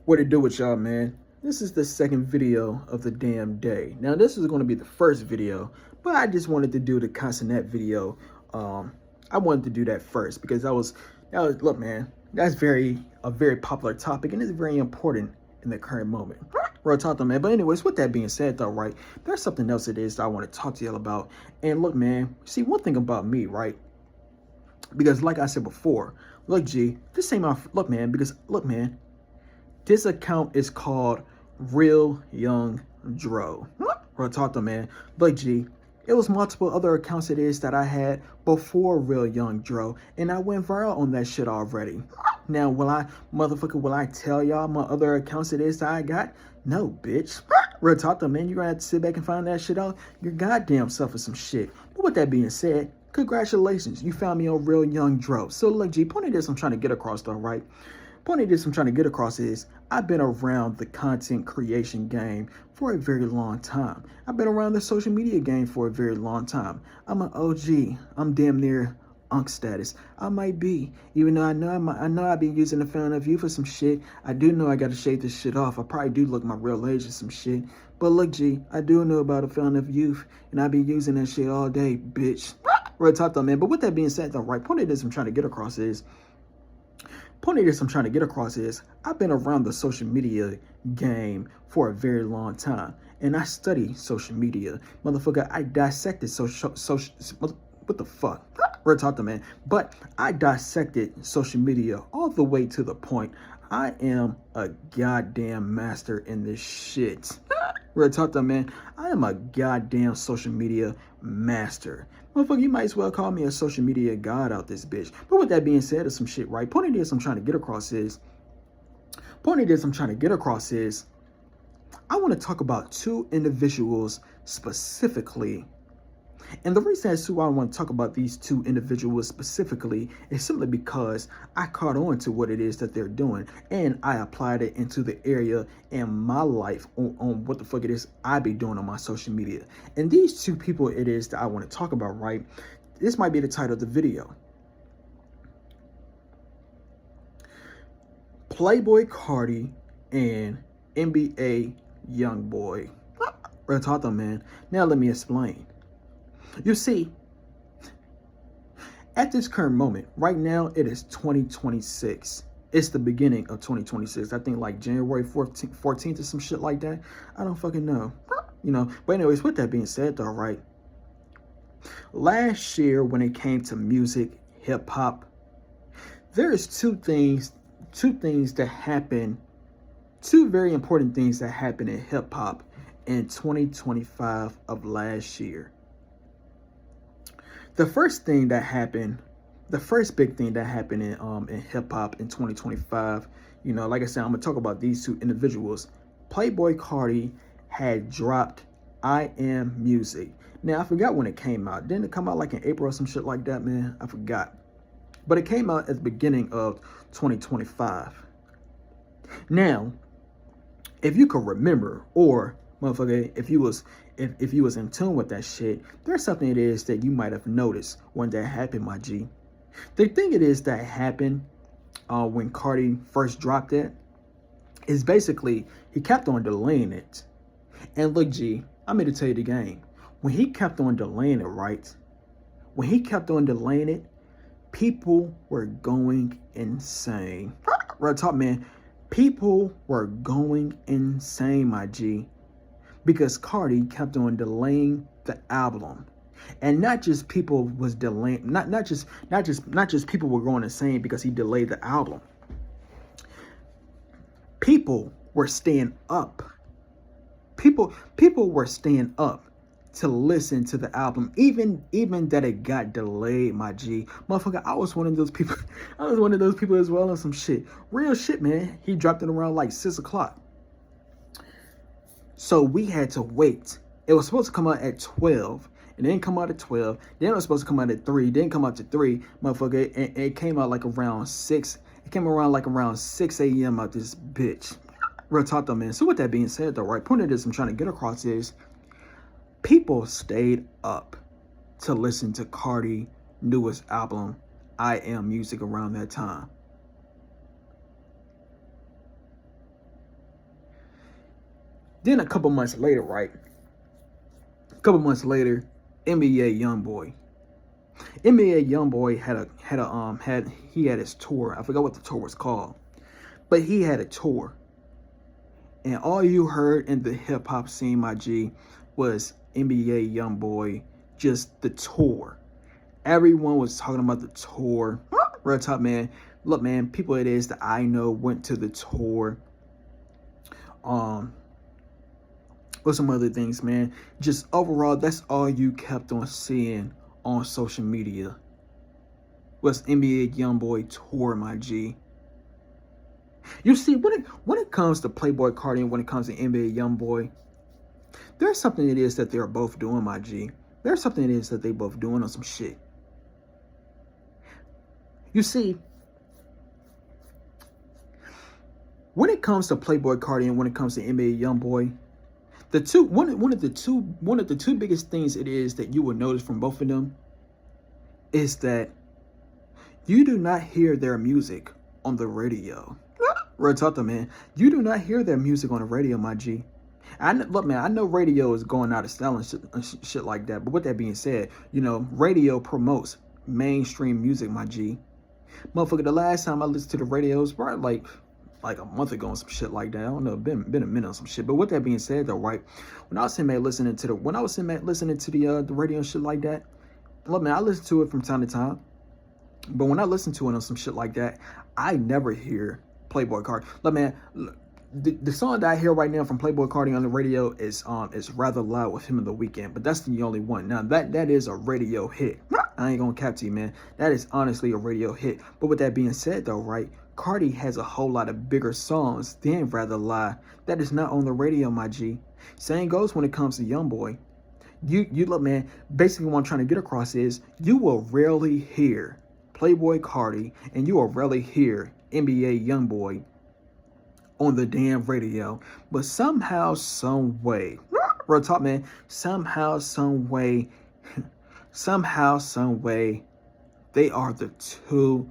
What it do with y'all, man? This is the second video of the damn day. Now, this is going to be the first video, but I just wanted to do the Cenat video. I wanted to do that first because look, man, that's a very popular topic and it's very important in the current moment. Real talk though, man. But anyways, with that being said though, right, there's something else it is that I want to talk to y'all about. And look, man, see, one thing about me, right? Because like I said before, look, G, this ain't my, look, man, this account is called Real Young Dro. Real talk though, man. Look, G, it was multiple other accounts it is that I had before Real Young Dro, and I went viral on that shit already. Now, will I tell y'all my other accounts it is that I got? No, bitch. Real talk though, man. You're gonna have to sit back and find that shit out your goddamn self or some shit. But with that being said, congratulations. You found me on Real Young Dro. So look, G, point of this I'm trying to get across though, right? Point of this I'm trying to get across is I've been around the content creation game for a very long time. I've been around the social media game for a very long time. I'm an OG. I'm damn near unk status. I might be, even though I know I've been using the Fountain of Youth for some shit. I do know I gotta shave this shit off. I probably do look my real age or some shit. But look, G, I do know about the Fountain of Youth, and I be using that shit all day, bitch. Real talk though, man. But with that being said though, right, point of this I'm trying to get across is I've been around the social media game for a very long time, and I study social media. Motherfucker, I dissected what the fuck? Real talk to man. But I dissected social media all the way to the point I am a goddamn master in this shit. Real talk to man. I am a goddamn social media master. Motherfucker, you might as well call me a social media god out this bitch. But with that being said, there's some shit, right? Point of this I'm trying to get across is I want to talk about two individuals specifically. And the reason as to why I want to talk about these two individuals specifically is simply because I caught on to what it is that they're doing, and I applied it into the area in my life on what the fuck it is I be doing on my social media. And these two people it is that I want to talk about, right? This might be the title of the video. Playboy Cardi and NBA Youngboy. Real talk though, man. Now let me explain. You see, at this current moment, right now, it is 2026. It's the beginning of 2026. I think like January 14th or some shit like that. I don't fucking know. But anyways, with that being said though, right? Last year, when it came to music, hip hop, there is two very important things that happened in hip hop in 2025 of last year. The first big thing that happened in hip hop in 2025, like I said, I'm gonna talk about these two individuals. Playboy Cardi had dropped I Am Music. Now I forgot when it came out. Didn't it come out like in April or some shit like that, man? I forgot. But it came out at the beginning of 2025. Now, if you could remember, or motherfucker, if you was in tune with that shit, there's something it is that you might have noticed when that happened, my G. The thing it is that happened when Cardi first dropped it is basically he kept on delaying it. And look, G, I'm here to tell you the game. When he kept on delaying it, right? When he kept on delaying it, people were going insane. Real talk, man. People were going insane, my G, because Cardi kept on delaying the album. And not just people was delaying, not just people were going insane because he delayed the album. People were staying up. People were staying up to listen to the album, even that it got delayed, my G. Motherfucker, I was one of those people. I was one of those people as well on some shit. Real shit, man. He dropped it around like 6 o'clock. So we had to wait. It was supposed to come out at 12. It didn't come out at 12. Then it was supposed to come out at 3. Didn't come out to 3. Motherfucker, it came out like around 6. It came around like around 6 a.m. out this bitch. Real talk though, man. So with that being said though, right, point of this I'm trying to get across is people stayed up to listen to Cardi's newest album, I Am Music, around that time. Then a couple months later, right? A couple months later, NBA YoungBoy. NBA YoungBoy had his tour. I forgot what the tour was called, but he had a tour, and all you heard in the hip hop scene, my G, was NBA YoungBoy, just the tour. Everyone was talking about the tour. Real talk, man. Look, man, people it is that I know went to the tour. With some other things, man. Just overall, that's all you kept on seeing on social media was NBA YoungBoy tour, my G. You see, when it comes to Playboy Carti and when it comes to NBA YoungBoy, there's something it is that they're both doing, my G. There's something it is that they both doing on some shit. You see, when it comes to Playboy Carti and when it comes to NBA YoungBoy, one of the two biggest things it is that you will notice from both of them is that you do not hear their music on the radio. Real talk, man. You do not hear their music on the radio, my G. Look, man, I know radio is going out of style and shit like that. But with that being said, you know, radio promotes mainstream music, my G. Motherfucker, the last time I listened to the radio was probably like a month ago and some shit like that. I don't know, been a minute on some shit. But with that being said, though, right, when I was sitting back listening to the radio and shit like that, look, man, I listen to it from time to time. But when I listen to it on some shit like that, I never hear Playboy Carti. Look, man, the song that I hear right now from Playboy Carti on the radio is Rather Loud with him in The Weeknd. But that's the only one. Now that is a radio hit. I ain't gonna cap to you, man. That is honestly a radio hit. But with that being said, though, right, Carti has a whole lot of bigger songs than Rather Lie that is not on the radio, my G. Same goes when it comes to YoungBoy. You look, man, basically what I'm trying to get across is you will rarely hear Playboy Carti and you will rarely hear NBA YoungBoy on the damn radio. But somehow, some way, real talk, man, somehow, some way, they are the two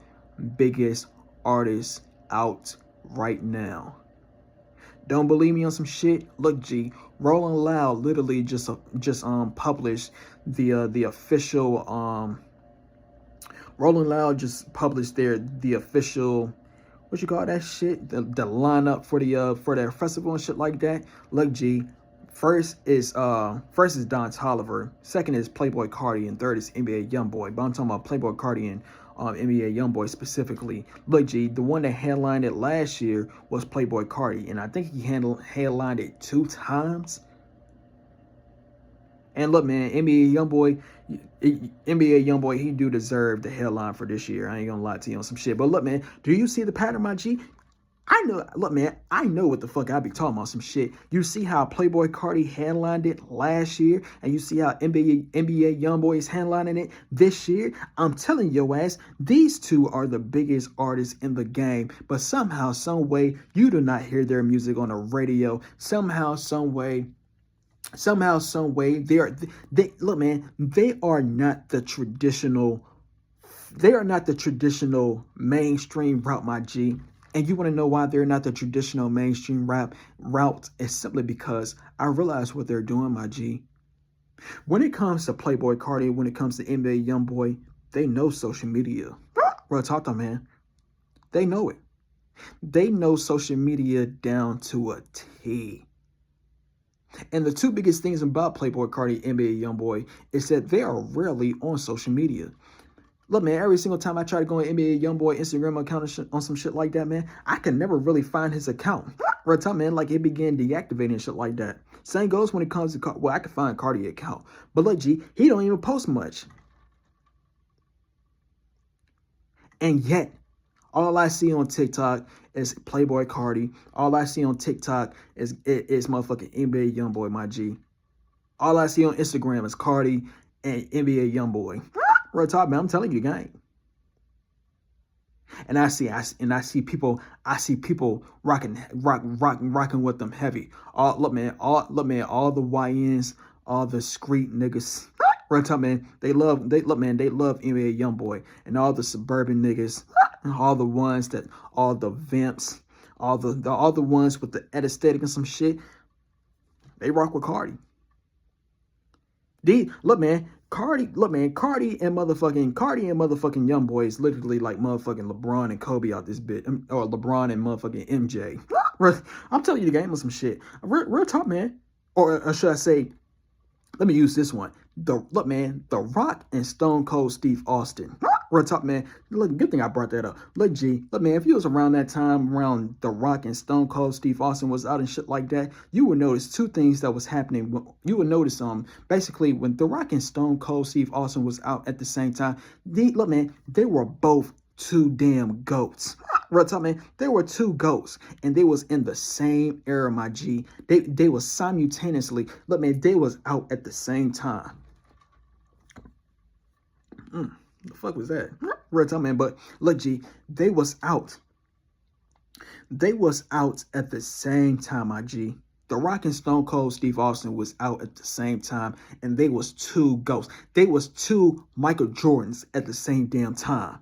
biggest artists out right now. Don't believe me on some shit? Look, G, Rolling Loud literally just published the official Rolling Loud just published the official, what you call that shit, the lineup for their festival and shit like that. Look, G, first is Don Toliver, second is Playboy Carti, and third is NBA YoungBoy. But I'm talking about Playboy Carti and NBA YoungBoy specifically. Look, G, the one that headlined it last year was Playboy Carti, and I think he headlined it 2 times. And look, man, NBA YoungBoy, he do deserve the headline for this year. I ain't gonna lie to you on some shit. But look, man, do you see the pattern, my G? I know, look, man, I know what the fuck I be talking about some shit. You see how Playboy Carti headlined it last year, and you see how NBA YoungBoy is headlining it this year. I'm telling your ass, these two are the biggest artists in the game. But somehow, some way, you do not hear their music on the radio. Somehow, some way, they look, man, they are not the traditional mainstream route, my G. And you want to know why they're not the traditional mainstream rap route? It's simply because I realize what they're doing, my G. When it comes to Playboy Carti, when it comes to NBA YoungBoy, they know social media. Real talk, though, man. They know it. They know social media down to a T. And the two biggest things about Playboy Carti and NBA YoungBoy is that they are rarely on social media. Look, man, every single time I try to go on NBA YoungBoy Instagram account on some shit like that, man, I can never really find his account. Real time, man, like it began deactivating shit like that. Same goes when it comes to, well, I can find Carti account. But look, G, he don't even post much. And yet, all I see on TikTok is Playboy Carti. All I see on TikTok is motherfucking NBA YoungBoy, my G. All I see on Instagram is Carti and NBA YoungBoy. Real talk, man, I'm telling you, gang. And I see people rocking with them heavy. All the YNs, all the street niggas. Real talk, man, they love NBA YoungBoy, and all the suburban niggas, all the vamps, all the ones with the aesthetic and some shit. They rock with Cardi. Cardi and motherfucking Young Boy is literally like motherfucking LeBron and Kobe out this bit, or LeBron and motherfucking MJ. I'm telling you the game of some shit. Real talk, man. Or should I say, let me use this one. The Rock and Stone Cold Steve Austin. Real talk, man. Look, good thing I brought that up. Look, man, if you was around that time, around The Rock and Stone Cold Steve Austin was out and shit like that, you would notice two things that was happening. You would notice, basically when The Rock and Stone Cold Steve Austin was out at the same time, they were both two damn goats. Real talk, man. They were two goats, and they was in the same era, my G. They was simultaneously, they was out at the same time. The fuck was that? Real talk, man. But look, G, they was out. They was out at the same time, my G. The Rock and Stone Cold Steve Austin was out at the same time, and they was two goats. They was two Michael Jordans at the same damn time.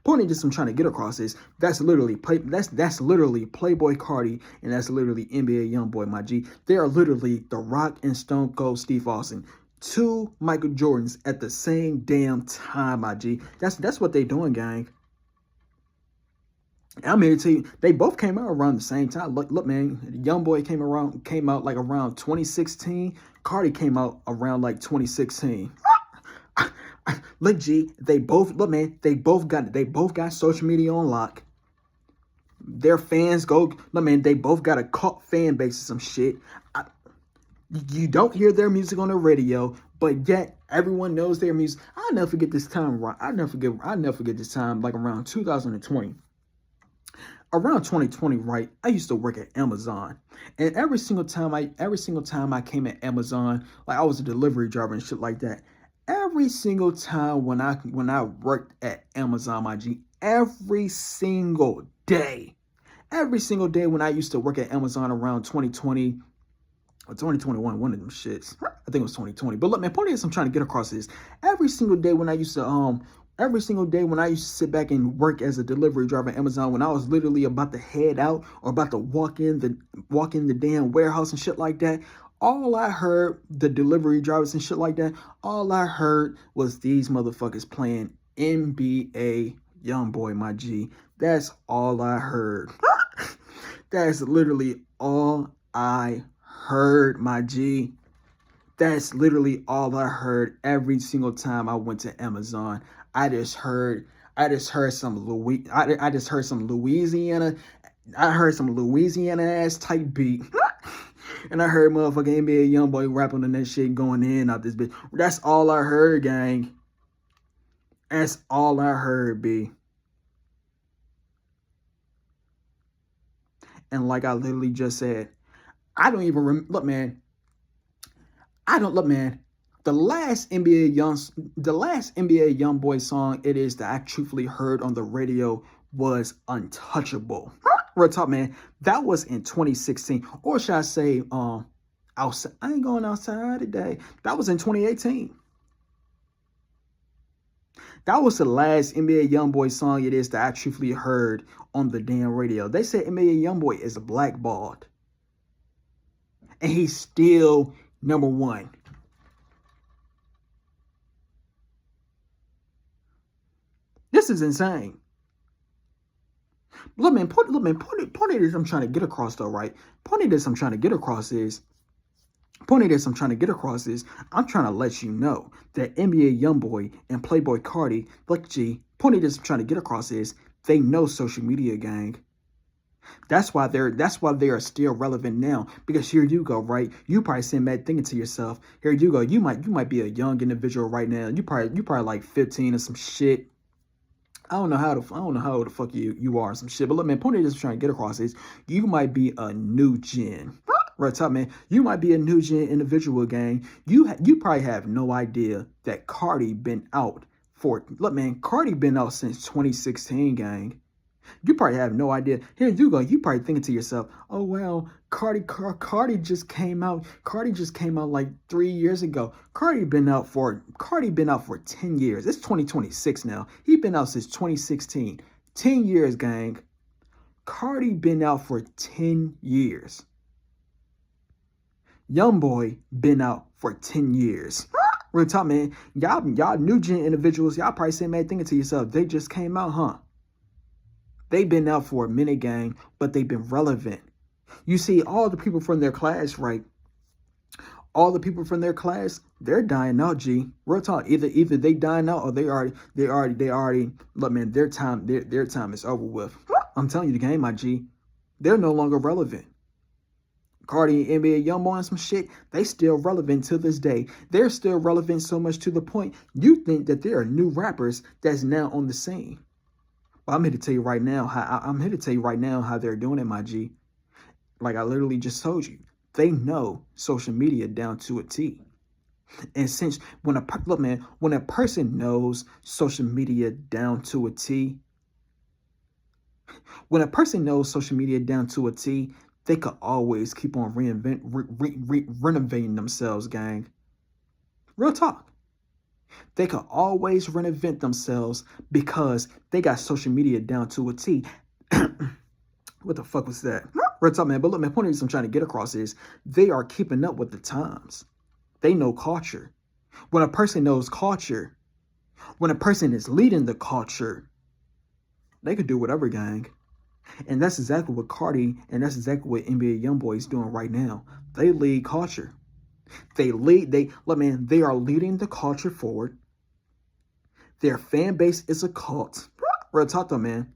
Point just I'm trying to get across is that's literally Playboy Cardi, and that's literally NBA Youngboy, my G. They are literally The Rock and Stone Cold Steve Austin. Two Michael Jordans at the same damn time, my G. That's what they doing, gang. I'm here to tell you, they both came out around the same time. Look, man, Youngboy came out like around 2016. Cardi came out around like 2016. Look, G, they both got social media on lock. Their fans they both got a cult fan base or some shit. You don't hear their music on the radio, but yet everyone knows their music. I'll never forget this time, right? I'll never forget this time, like around 2020. Around 2020, right? I used to work at Amazon, and every single time I came at Amazon, like I was a delivery driver and shit like that. Every single time when I worked at Amazon, my G, every single day when I used to work at Amazon around 2020 or 2021, one of them shits. I think it was 2020. But look, man, point is I'm trying to get across is every single day when I used to sit back and work as a delivery driver at Amazon, when I was literally about to head out or about to walk in the damn warehouse and shit like that, all I heard, the delivery drivers and shit like that, all I heard was these motherfuckers playing NBA Youngboy, my G. That's all I heard. That's literally all I heard, my G. That's literally all I heard every single time I went to Amazon. I just heard some Louisiana ass type beat. And I heard motherfucking NBA Youngboy rapping on that shit going in out this bitch. That's all I heard, gang. That's all I heard, B. And like I literally just said, I don't even look, man. The last NBA Youngboy song it is that I truthfully heard on the radio was Untouchable. Real talk, man. That was in 2016, or should I say, outside. I ain't going outside today. That was in 2018. That was the last NBA Youngboy song it is that I truthfully heard on the damn radio. They said NBA Youngboy is blackballed, and he's still number one. This is insane. Look, man, point of this I'm trying to get across though, right? Point of this I'm trying to get across is I'm trying to let you know that NBA Youngboy and Playboy Cardi, look, G, point of this I'm trying to get across is they know social media, gang. That's why they are still relevant now. Because here you go, right? You probably sitting back thinking to yourself, here you go, you might be a young individual right now. You probably like 15 or some shit. I don't know how the fuck you are, some shit. But look, man, point of this I'm trying to get across is you might be a new gen. Right, top, man. You might be a new gen individual, gang. You probably have no idea that Cardi been out for. Look, man, Cardi been out since 2016, gang. You probably have no idea. Here you go. You probably thinking to yourself, "Oh well, Cardi just came out. Cardi just came out like 3 years ago. Cardi been out for 10 years. It's 2026 now. He been out since 2016. 10 years, gang. Cardi been out for 10 years. YoungBoy been out for 10 years. Real talk, man. Y'all new gen individuals, y'all probably saying, man, thinking to yourself, they just came out, huh? They've been out for a minute, gang, but they've been relevant. You see, all the people from their class, right? All the people from their class, they're dying out, G. Real talk. Either they dying out or they already. Look, man, their time is over with. I'm telling you the game, my G. They're no longer relevant. Cardi, NBA YoungBoy, and some shit, they still relevant to this day. They're still relevant so much to the point you think that there are new rappers that's now on the scene. Well, I'm here to tell you right now how they're doing it, my G. Like I literally just told you, they know social media down to a T. And since when a person knows social media down to a T, they could always keep on renovating themselves, gang. Real talk. They could always reinvent themselves because they got social media down to a T. What the fuck was that? Real talk, man. But look, man, point I'm trying to get across is they are keeping up with the times. They know culture. When a person knows culture, when a person is leading the culture, they could do whatever, gang. And that's exactly what Cardi and that's exactly what NBA YoungBoy is doing right now. They lead culture. They are leading the culture forward. Their fan base is a cult. Real talk though, man.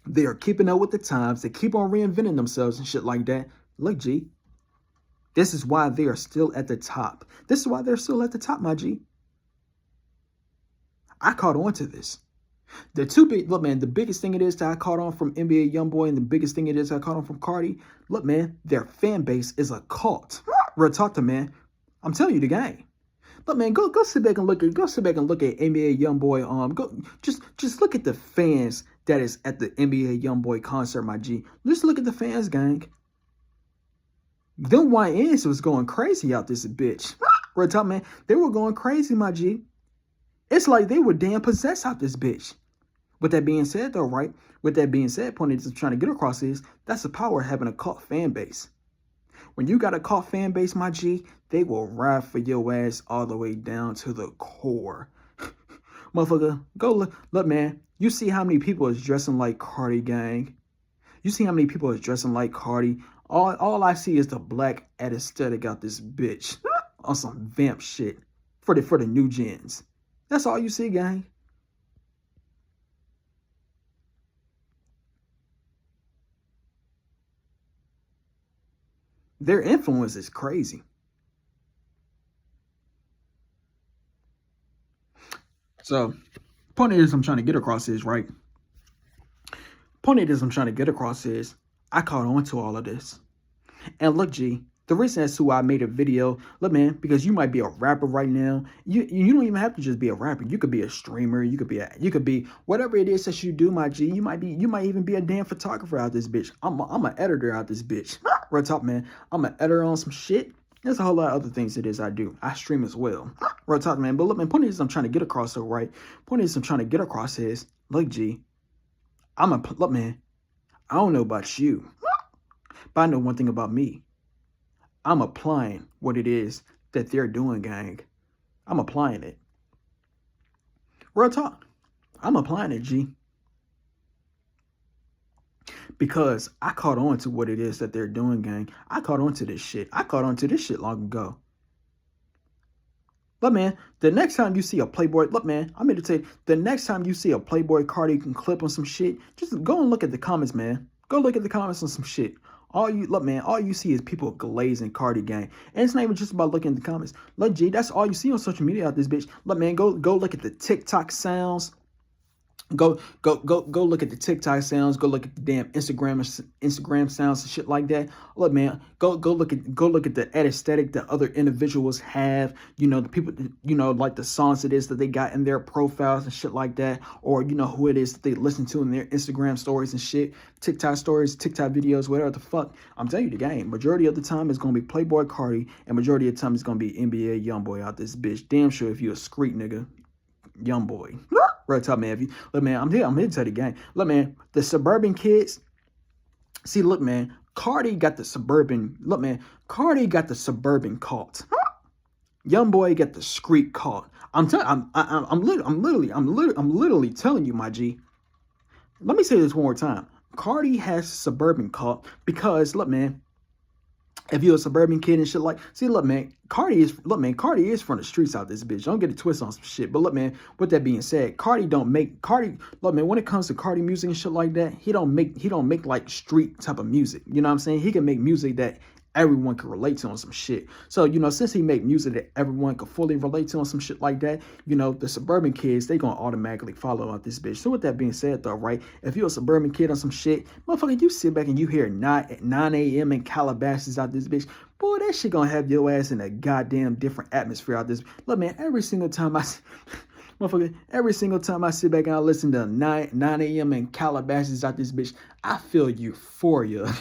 They are keeping up with the times. They keep on reinventing themselves and shit like that. Look, G. This is why they are still at the top. This is why they're still at the top, my G. I caught on to this. The biggest thing it is that I caught on from NBA YoungBoy and the biggest thing it is I caught on from Cardi, look, man, their fan base is a cult. Real talk to, man. I'm telling you the game. Look, man, go sit back and look at NBA YoungBoy. Just look at the fans that is at the NBA YoungBoy concert, my G. Just look at the fans, gang. Them YNs was going crazy out this bitch. Real talk, man. They were going crazy, my G. It's like they were damn possessed out this bitch. With that being said, though, right? With that being said, point I'm trying to get across is that's the power of having a cult fan base. When you got a cult fan base, my G, they will ride for your ass all the way down to the core. Motherfucker, go look, man. You see how many people is dressing like Cardi, gang? You see how many people is dressing like Cardi? All I see is the black aesthetic out this bitch on some vamp shit for the new gens. That's all you see, gang. Their influence is crazy. So, point is I'm trying to get across is, right? I caught on to all of this. And look, G, the reason as to why I made a video, look, man, because you might be a rapper right now. You don't even have to just be a rapper. You could be a streamer. You could be whatever it is that you do, my G. You might even be a damn photographer out this bitch. I'm an editor out this bitch. Real talk, man. I'm an editor on some shit. There's a whole lot of other things it is I do. I stream as well. Real talk, man. But look, man, point is I'm trying to get across, though, right? Point is I'm trying to get across is, look, G, look, man, I don't know about you, but I know one thing about me. I'm applying what it is that they're doing, gang. I'm applying it. Real talk. I'm applying it, G. Because I caught on to what it is that they're doing, gang. I caught on to this shit. I caught on to this shit long ago. But, man, the next time you see a Playboy, look, man, I'm here to tell you, the next time you see a Playboy Cardi can clip on some shit, just go and look at the comments, man. Go look at the comments on some shit. All you see is people glazing Cardi, gang. And it's not even just about looking at the comments. Look, G, that's all you see on social media out this bitch. Look, man, go look at the TikTok sounds. Go look at the TikTok sounds. Go look at the damn Instagram sounds and shit like that. Look, man, go look at the aesthetic that other individuals have. You know, the people, you know, like the songs it is that they got in their profiles and shit like that, or you know who it is that they listen to in their Instagram stories and shit, TikTok stories, TikTok videos, whatever the fuck. I'm telling you the game. Majority of the time it's gonna be Playboy Cardi, and majority of the time it's gonna be NBA YoungBoy out this bitch. Damn sure if you a street nigga, YoungBoy. Real talk, man. I'm here to tell the game. Look, man, the suburban kids. See, look, man, Cardi got the suburban, look, man, Cardi got the suburban cult. Young boy got the street cult. I'm literally telling you, my G. Let me say this one more time. Cardi has suburban cult because, look, man, if you're a suburban kid and shit like, see, look, man, Cardi is from the streets out this bitch. Don't get it twisted on some shit. But look, man, with that being said, look, man, when it comes to Cardi music and shit like that, he don't make like street type of music. You know what I'm saying? He can make music that everyone can relate to on some shit. So, you know, since he make music that everyone can fully relate to on some shit like that, you know, the suburban kids, they gonna automatically follow out this bitch. So with that being said though, right, if you're a suburban kid on some shit, motherfucker, you sit back and you hear 9 a.m. in Calabasas out this bitch, boy, that shit gonna have your ass in a goddamn different atmosphere out this. Look, man, every single time I sit back and I listen to 9 a.m. in Calabasas out this bitch, I feel euphoria.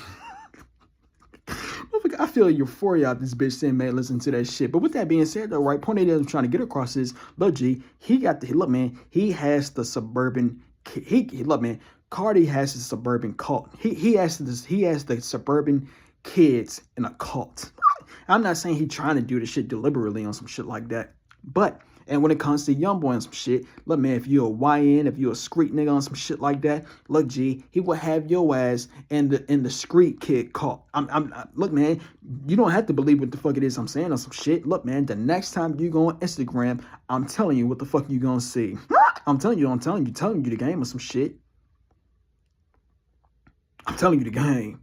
I feel euphoria out this bitch saying, man, listen to that shit. But with that being said, though, right, point that I'm trying to get across is, look, G, he has the suburban, look, man, Cardi has the suburban cult. He has the suburban kids in a cult. I'm not saying he trying to do the shit deliberately on some shit like that, but. And when it comes to young boy and some shit, look, man, if you're a YN, if you're a street nigga on some shit like that, look, G, he will have your ass in the street kid cult. Look, man, you don't have to believe what the fuck it is I'm saying on some shit. Look, man, the next time you go on Instagram, I'm telling you what the fuck you gonna see. I'm telling you the game or some shit. I'm telling you the game.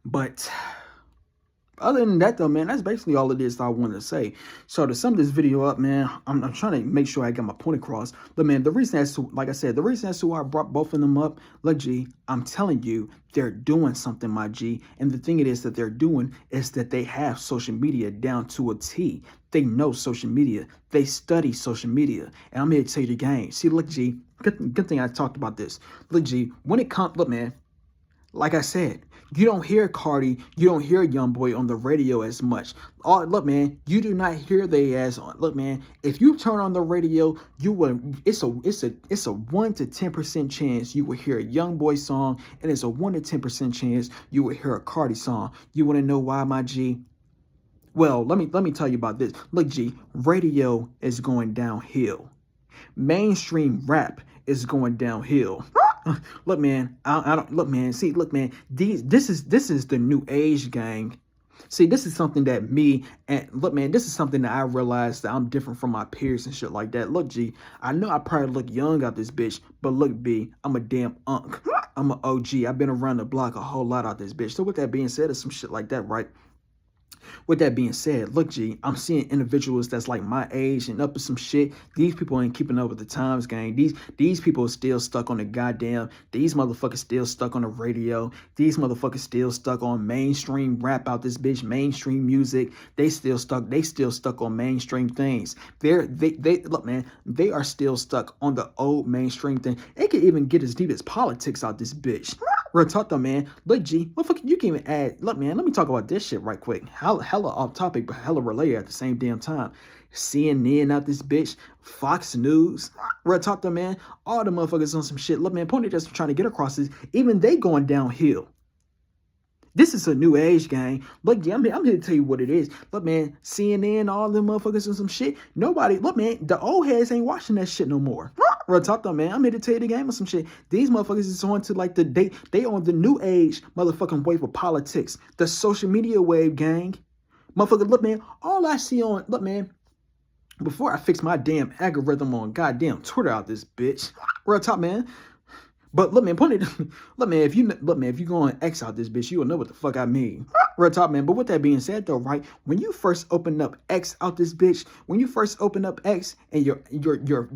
But other than that, though, man, that's basically all it is that I wanted to say. So to sum this video up, man, I'm trying to make sure I get my point across. But, man, the reason as to, like I said, the reason as to why I brought both of them up, look, G, I'm telling you, they're doing something, my G. And the thing it is that they're doing is that they have social media down to a T. They know social media. They study social media. And I'm here to tell you the game. See, look, G, good thing I talked about this. Look, G, when it comes, look, man, like I said, you don't hear Cardi, you don't hear Young Boy on the radio as much. Look, man, you do not hear they ass on. Look, man, if you turn on the radio, you will. It's a 1 to 10% chance you will hear a Young Boy song, and it's a 1 to 10% chance you will hear a Cardi song. You want to know why, my G? Well, let me tell you about this. Look, G, radio is going downhill. Mainstream rap is going downhill. Look, man, I don't look, man. See, look, man. This is the new age, gang. See, this is something that this is something that I realized that I'm different from my peers and shit like that. Look, G, I know I probably look young out this bitch, but look, B, I'm a damn unk. I'm an OG. I've been around the block a whole lot out this bitch. So with that being said, it's some shit like that, right? With that being said, look, G, I'm seeing individuals that's like my age and up to some shit. These people ain't keeping up with the times, gang. These people are still stuck on the goddamn. These motherfuckers still stuck on the radio. These motherfuckers still stuck on mainstream rap out this bitch, mainstream music. They still stuck on mainstream things. They look, man, they are still stuck on the old mainstream thing. They could even get as deep as politics out this bitch. Real talk though, man. Look, G, motherfucker, you can even add. Look, man, let me talk about this shit right quick. Hella off topic, but hella related at the same damn time. CNN out this bitch, Fox News. Real talk though, man. All the motherfuckers on some shit. Look, man, point just trying to get across is even they going downhill. This is a new age, gang. Look, I'm here to tell you what it is. Look, man, CNN, all them motherfuckers and some shit. Nobody, look, man, the old heads ain't watching that shit no more. Real talk though, man. I'm here to tell you the game or some shit. These motherfuckers is on to like they on the new age motherfucking wave of politics. The social media wave, gang. Motherfucker, look, man, all I see on, look, man, before I fix my damn algorithm on goddamn Twitter out this bitch. Real talk, man. But look, man, look, man, if you go on X out this bitch, you will know what the fuck I mean. Real talk, man. But with that being said, though, right, when you first open up X out this bitch, when you first open up X and your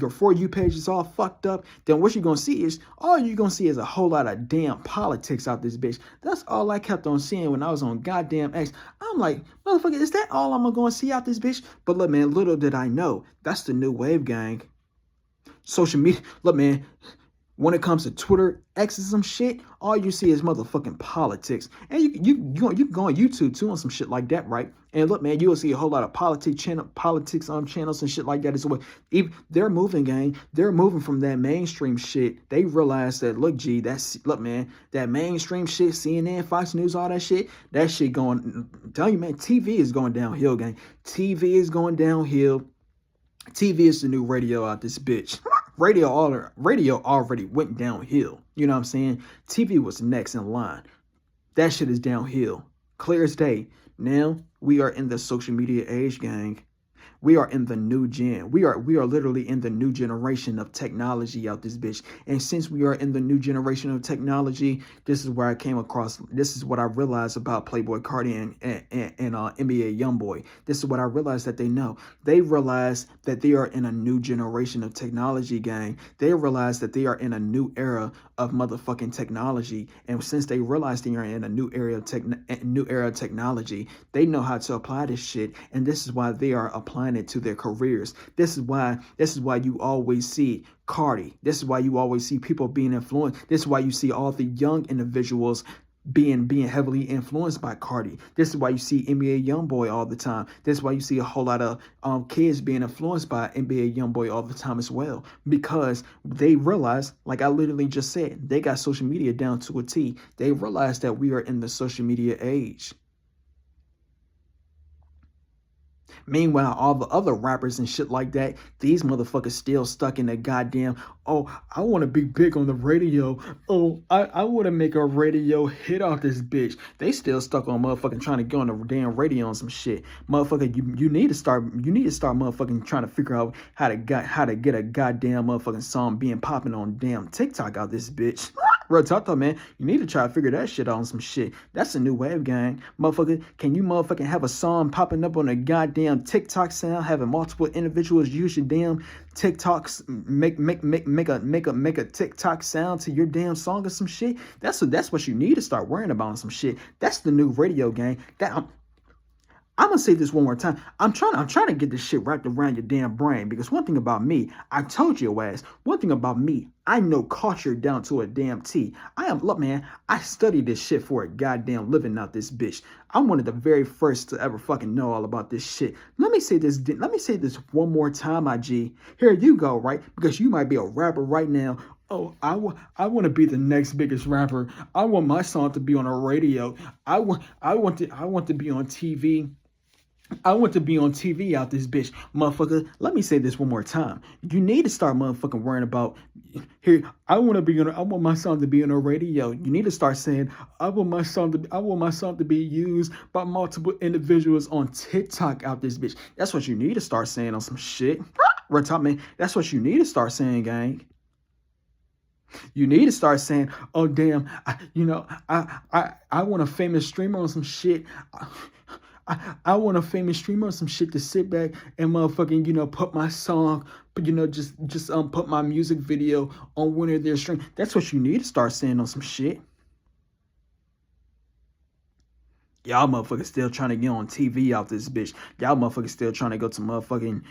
For You page is all fucked up, then what you're gonna see is a whole lot of damn politics out this bitch. That's all I kept on seeing when I was on goddamn X. I'm like, motherfucker, is that all I'm gonna see out this bitch? But look, man, little did I know, that's the new wave, gang. Social media, look, man. When it comes to Twitter, X and some shit, all you see is motherfucking politics. And you can go on YouTube too on some shit like that, right? And look, man, you will see a whole lot of politics channels and shit like that as well. Even they're moving, gang. They're moving from that mainstream shit. They realize that, look, man, that mainstream shit, CNN, Fox News, all that shit going. I'm telling you, man, TV is going downhill, gang. TV is going downhill. TV is the new radio out this bitch. Radio already went downhill. You know what I'm saying? TV was next in line. That shit is downhill. Clear as day. Now we are in the social media age, gang. We are in the new gen. We are literally in the new generation of technology out this bitch. And since we are in the new generation of technology, this is where I came across. This is what I realized about Playboi Carti and NBA YoungBoy. This is what I realized that they know. They realize that they are in a new generation of technology, gang. They realize that they are in a new era of motherfucking technology. And since they realize they are in a new era of technology, they know how to apply this shit. And this is why they are applying it to their careers. This is why you always see Cardi. This is why you always see people being influenced. This is why you see all the young individuals being heavily influenced by Cardi. This is why you see NBA YoungBoy all the time. This is why you see a whole lot of kids being influenced by NBA YoungBoy all the time as well, because they realize, like I literally just said, they got social media down to a T. They realize that we are in the social media age. Meanwhile, all the other rappers and shit like that, these motherfuckers still stuck in the goddamn, oh, I want to be big on the radio. Oh, I want to make a radio hit off this bitch. They still stuck on motherfucking trying to go on the damn radio on some shit. Motherfucker, you need to start motherfucking trying to figure out how to get a goddamn motherfucking song being popping on damn TikTok out this bitch. Real talk though, man. You need to try to figure that shit out on some shit. That's a new wave, gang. Motherfucker, can you motherfucking have a song popping up on a goddamn TikTok sound, having multiple individuals use your damn TikToks, make a TikTok sound to your damn song or some shit? That's what you need to start worrying about on some shit. That's the new radio, gang. I'm gonna say this one more time. I'm trying to get this shit wrapped around your damn brain, because one thing about me, I told your ass, one thing about me, I know culture down to a damn T. Look, man, I studied this shit for a goddamn living out this bitch. I'm one of the very first to ever fucking know all about this shit. Let me say this one more time, my G. Here you go, right? Because you might be a rapper right now. Oh, I want to be the next biggest rapper. I want my song to be on a radio. I want to be on TV. I want to be on TV out this bitch, motherfucker. Let me say this one more time. You need to start motherfucking worrying about, here, I want my song to be on a radio. You need to start saying, I want my song to be used by multiple individuals on TikTok out this bitch. That's what you need to start saying on some shit. Real talk, man. That's what you need to start saying, gang. You need to start saying, oh damn, I want a famous streamer on some shit. I want a famous streamer or some shit to sit back and motherfucking, put my song, just put my music video on one of their streams. That's what you need to start saying on some shit. Y'all motherfuckers still trying to get on TV out this bitch. Y'all motherfuckers still trying to go to motherfucking,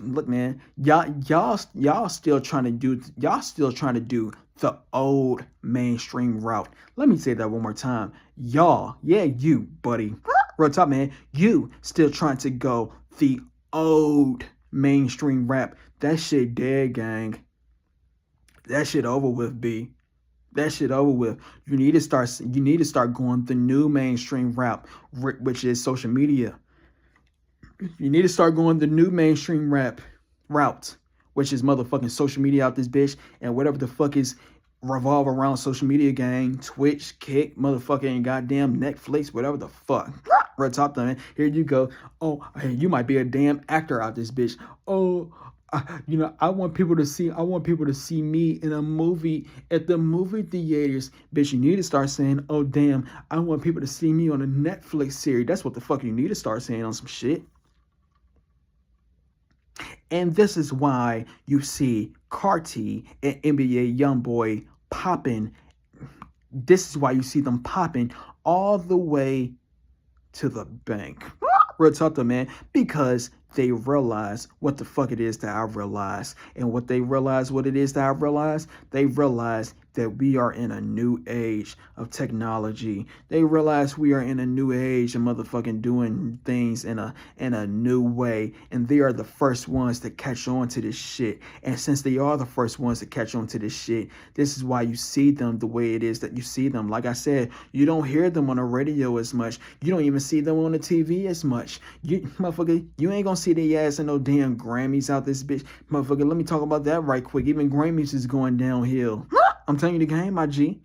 look, man, y'all still trying to do the old mainstream route. Let me say that one more time. Y'all, yeah, you, buddy. Real talk, man. You still trying to go the old mainstream rap. That shit dead, gang. That shit over with, B. That shit over with. You need to start going the new mainstream rap, which is social media. You need to start going the new mainstream rap route, which is motherfucking social media out this bitch, and whatever the fuck is revolve around social media, gang. Twitch, Kick, motherfucking goddamn Netflix, whatever the fuck. Real talk, man. Here you go. Oh, hey, you might be a damn actor out this bitch. Oh, I want people to see me in a movie at the movie theaters. Bitch, you need to start saying, oh damn, I want people to see me on a Netflix series. That's what the fuck you need to start saying on some shit. And this is why you see Carti and NBA YoungBoy popping. This is why you see them popping all the way to the bank. Real talk though, man, because they realize what the fuck it is that I realize. And what it is that I realize, they realize that we are in a new age of technology. They realize we are in a new age of motherfucking doing things in a new way, and they are the first ones to catch on to this shit. And since they are the first ones to catch on to this shit, this is why you see them the way it is that you see them. Like I said, you don't hear them on the radio as much. You don't even see them on the TV as much. You motherfucker, you ain't gonna see their ass in no damn Grammys out this bitch. Motherfucker, let me talk about that right quick. Even Grammys is going downhill. I'm telling you the game, my G.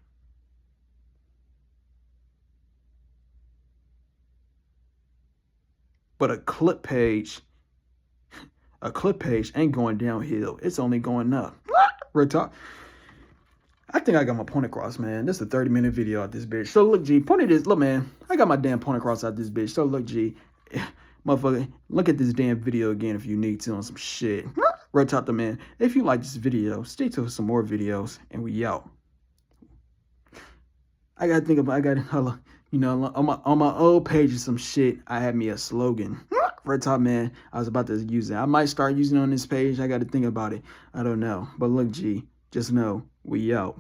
But a clip page ain't going downhill. It's only going up. Real talk. I think I got my point across, man. This is a 30-minute video out this bitch. So look, G, point of this. Look, man, I got my damn point across out this bitch. So look, G, motherfucker, look at this damn video again if you need to on some shit. Real talk, man. If you like this video, stay tuned for some more videos, and we out. I gotta think about. You know, on my old page or some shit, I had me a slogan. Real talk, man. I was about to use it. I might start using it on this page. I got to think about it. I don't know. But look, G, just know we out.